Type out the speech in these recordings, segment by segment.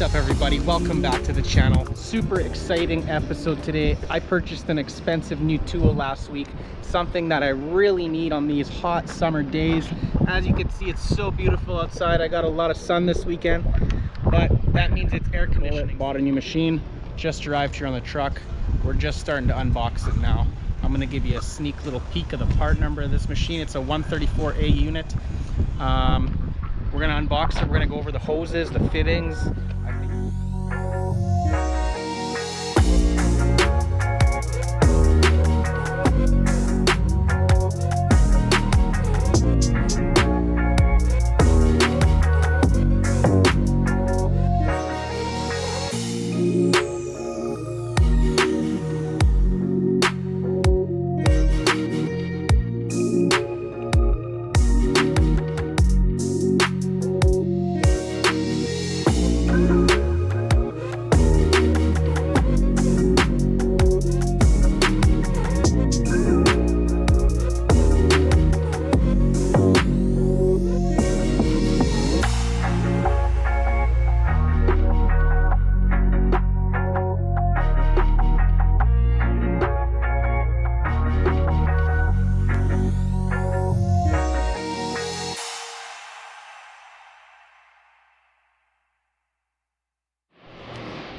up everybody, welcome back to the channel. Super exciting episode today. I purchased an expensive new tool last week, something that I really need on these hot summer days. As you can see, it's so beautiful outside. I got a lot of sun this weekend, but that means it's air conditioning. Bought a new machine, just arrived here on the truck. We're just starting to unbox it now. I'm going to give you a sneak little peek of the part number of this machine. It's a 134A unit. We're going to unbox it. We're going to go over the hoses, the fittings.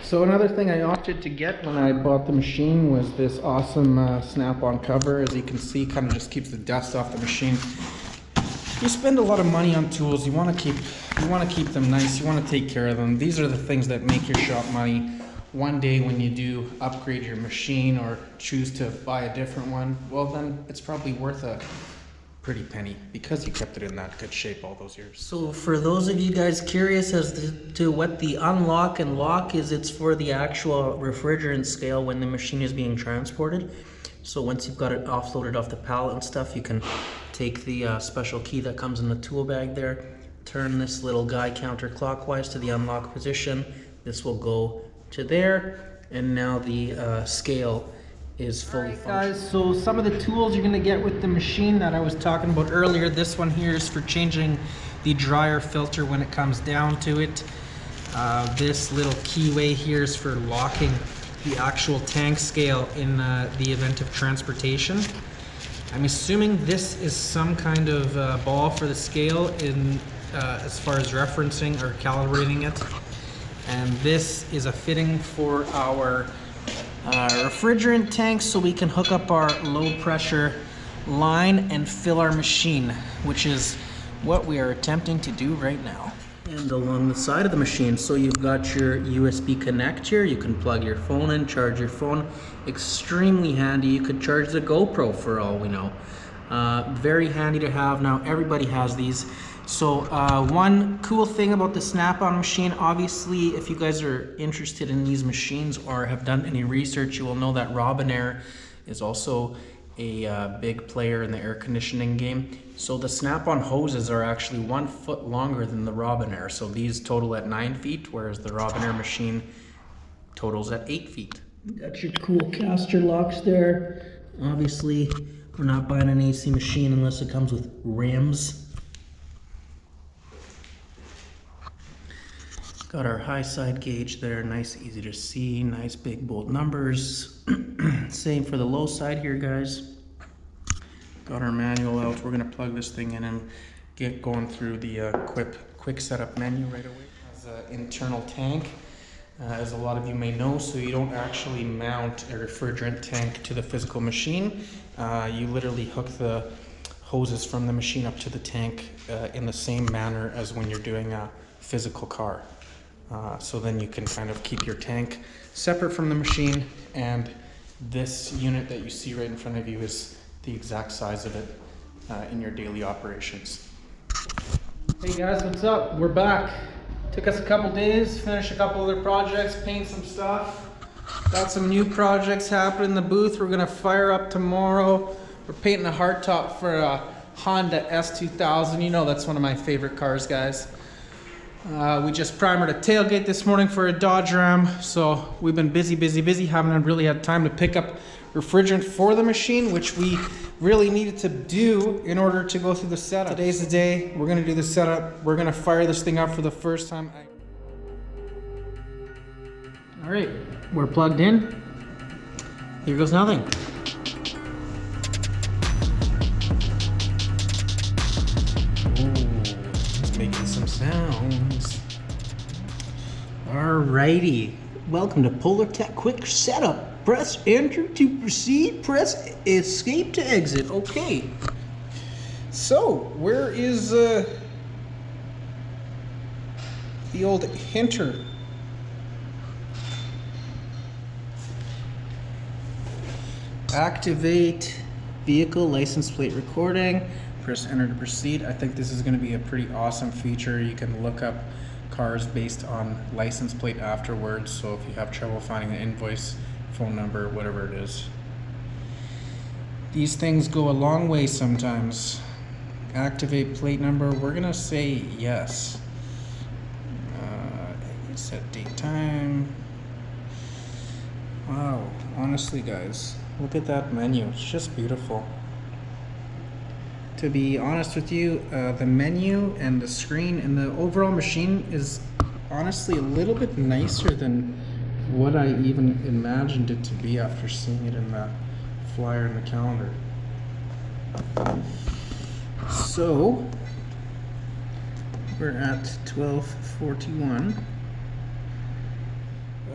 So another thing I opted to get when I bought the machine was this awesome snap-on cover. As you can see, kind of just keeps the dust off the machine. You spend a lot of money on tools. You want to keep them nice. You want to take care of them. These are the things that make your shop money. One day when you do upgrade your machine or choose to buy a different one, well then it's probably worth a pretty penny because you kept it in that good shape all those years. So for those of you guys curious as to what the unlock and lock is, it's for the actual refrigerant scale when the machine is being transported. So once you've got it offloaded off the pallet and stuff, you can take the special key that comes in the tool bag there, turn this little guy counterclockwise to the unlock position. This will go to there, and now the scale is fully functional. Guys, so some of the tools you're going to get with the machine that I was talking about earlier. This one here is for changing the dryer filter when it comes down to it. This little keyway here is for locking the actual tank scale in the event of transportation. I'm assuming this is some kind of ball for the scale in as far as referencing or calibrating it. And this is a fitting for our refrigerant tanks, so we can hook up our low pressure line and fill our machine, which is what we are attempting to do right now. And along the side of the machine, so you've got your USB connect here. You can plug your phone in, charge your phone. Extremely handy. You could charge the GoPro for all we know. Very handy to have. Now everybody has these. So one cool thing about the snap-on machine, obviously if you guys are interested in these machines or have done any research, you will know that Robinair is also a big player in the air conditioning game. So the snap-on hoses are actually 1 foot longer than the Robinair. So these total at 9 feet, whereas the Robinair machine totals at 8 feet. Got your cool caster locks there. Obviously, we're not buying an AC machine unless it comes with rims. Got our high side gauge there, nice, easy to see, nice big bold numbers. Same for the low side here, guys. Got our manual out. We're gonna plug this thing in and get going through the quick setup menu right away. It has an internal tank, as a lot of you may know, so you don't actually mount a refrigerant tank to the physical machine. You literally hook the hoses from the machine up to the tank in the same manner as when you're doing a physical car. So then you can kind of keep your tank separate from the machine, and this unit that you see right in front of you is the exact size of it in your daily operations. Hey guys, what's up? We're back. Took us a couple days, finished a couple other projects, paint some stuff. Got some new projects happening in the booth we're gonna fire up tomorrow. We're painting a hardtop for a Honda S2000. You know that's one of my favorite cars, guys. We just primered a tailgate this morning for a Dodge Ram, so we've been busy. Haven't really had time to pick up refrigerant for the machine, which we really needed to do in order to go through the setup. Today's the day. We're gonna do the setup. We're gonna fire this thing up for the first time. All right, we're plugged in. Here goes nothing. Ooh, it's making some sounds. Alrighty, welcome to PolarTEK Quick Setup. Press Enter to proceed, press Escape to exit. Okay. So, where is the old hinter? Activate vehicle license plate recording. Press enter to proceed. I think this is going to be a pretty awesome feature. You can look up cars based on license plate afterwards. So if you have trouble finding an invoice, phone number, whatever it is. These things go a long way sometimes. Activate plate number. We're going to say yes. Set date time. Wow, honestly guys. Look at that menu, it's just beautiful. To be honest with you, the menu and the screen and the overall machine is honestly a little bit nicer than what I even imagined it to be after seeing it in the flyer and the calendar. So, we're at 12:41.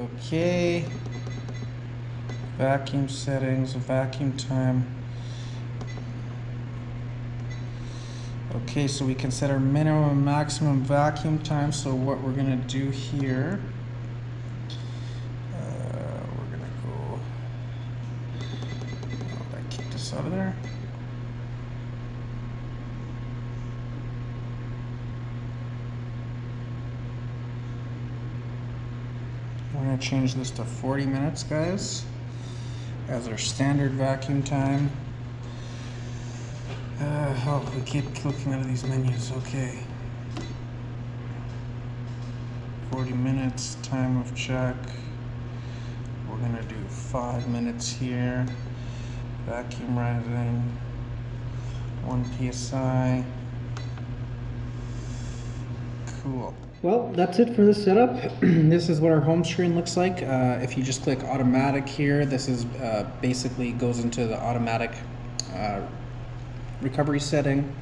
Okay. Vacuum settings, vacuum time. Okay, so we can set our minimum and maximum vacuum time. So what we're gonna do here, we're gonna go, I kicked this out of there. We're gonna change this to 40 minutes, guys, as our standard vacuum time. Oh, we keep looking out of these menus. Okay. 40 minutes, time of check. We're gonna do 5 minutes here. Vacuum rising. 1 PSI. Cool. Well, that's it for this setup. This is what our home screen looks like. If you just click automatic here, this is basically goes into the automatic recovery setting.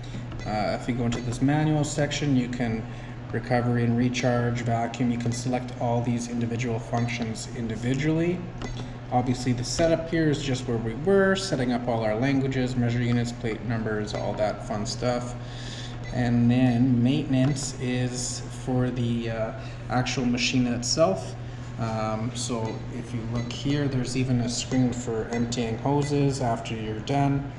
If you go into this manual section, you can recovery and recharge, vacuum. You can select all these individual functions individually. Obviously the setup here is just where we were, setting up all our languages, measure units, plate numbers, all that fun stuff. And then maintenance is for the actual machine itself. So if you look here, there's even a screen for emptying hoses after you're done.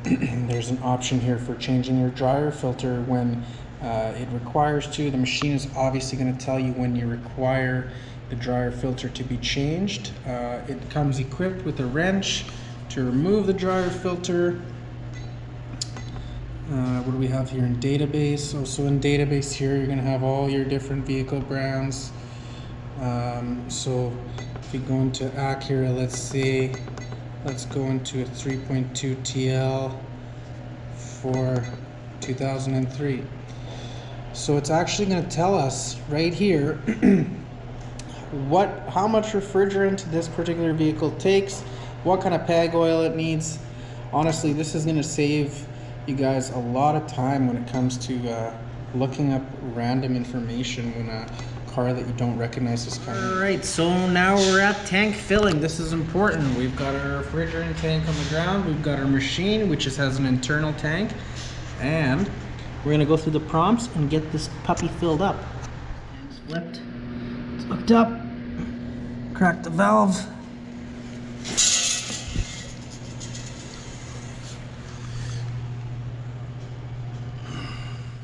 There's an option here for changing your dryer filter when it requires to. The machine is obviously going to tell you when you require the dryer filter to be changed. It comes equipped with a wrench to remove the dryer filter. What do we have here in database? Also in database here, you're going to have all your different vehicle brands. So if you go into Acura, let's go into a 3.2 TL for 2003. So it's actually going to tell us right here how much refrigerant this particular vehicle takes, what kind of PAG oil it needs. Honestly, this is going to save you guys a lot of time when it comes to looking up random information when a car that you don't recognize is coming. Alright, so now we're at tank filling. This is important. We've got our refrigerant tank on the ground, we've got our machine which just has an internal tank, and we're going to go through the prompts and get this puppy filled up. Tank's flipped, it's hooked up, crack the valve.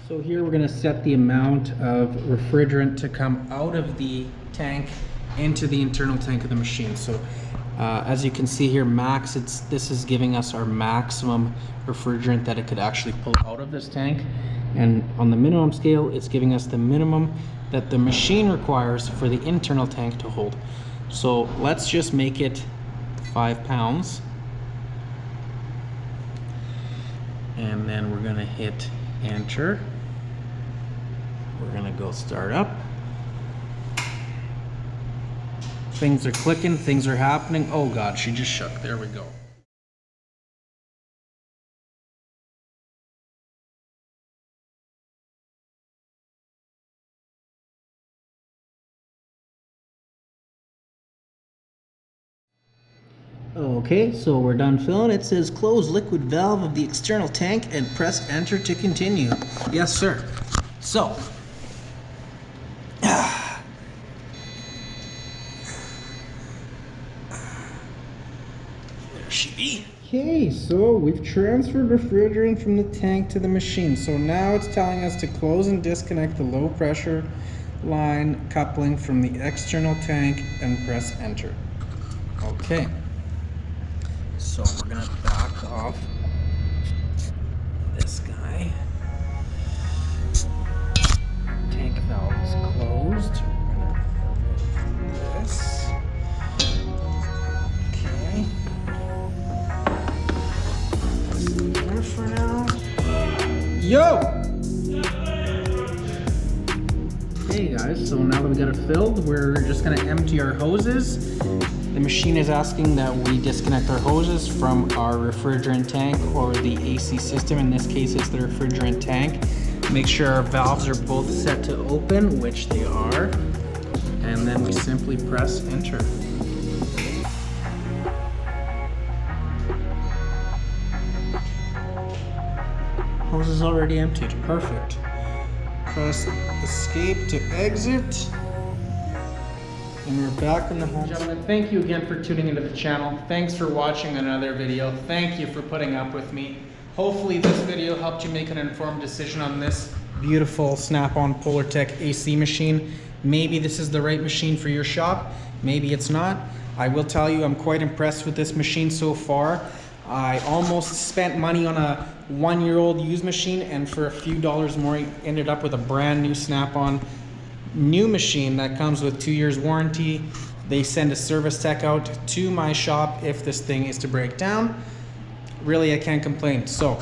So here we're going to set the amount of refrigerant to come out of the tank into the internal tank of the machine. So as you can see here, this is giving us our maximum refrigerant that it could actually pull out of this tank. And on the minimum scale, it's giving us the minimum that the machine requires for the internal tank to hold. So let's just make it 5 pounds. And then we're going to hit enter. We're gonna go start up. Things are clicking, things are happening. Oh God, she just shook. There we go. Okay, so we're done filling. It says close liquid valve of the external tank and press enter to continue. Yes, sir. So, there she be. Okay, so we've transferred refrigerant from the tank to the machine. So now it's telling us to close and disconnect the low pressure line coupling from the external tank and press enter. Okay. So we're gonna back off this guy. Tank valve is closed. We're gonna remove this. Okay. This is there for now. Yo! Hey guys, so now that we got it filled, we're just gonna empty our hoses. The machine is asking that we disconnect our hoses from our refrigerant tank or the AC system. In this case, it's the refrigerant tank. Make sure our valves are both set to open, which they are. And then we simply press enter. Hose is already emptied, perfect. Press escape to exit. And we're back in the home. Gentlemen, thank you again for tuning into the channel. Thanks for watching another video. Thank you for putting up with me. Hopefully this video helped you make an informed decision on this beautiful snap-on PolarTEK AC machine. Maybe this is the right machine for your shop. Maybe it's not. I will tell you, I'm quite impressed with this machine so far. I almost spent money on a 1-year-old used machine, and for a few dollars more, I ended up with a brand new snap-on new machine that comes with 2 years warranty. They send a service tech out to my shop if this thing is to break down. Really, I can't complain. So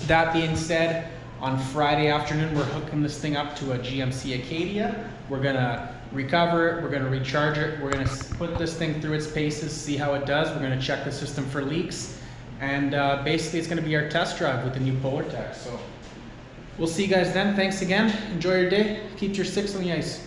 that being said, on Friday afternoon, we're hooking this thing up to a GMC Acadia. We're gonna recover it, we're gonna recharge it, we're gonna put this thing through its paces, see how it does. We're gonna check the system for leaks, and basically it's gonna be our test drive with the new PolarTEK. So we'll see you guys then. Thanks again. Enjoy your day. Keep your sticks on the ice.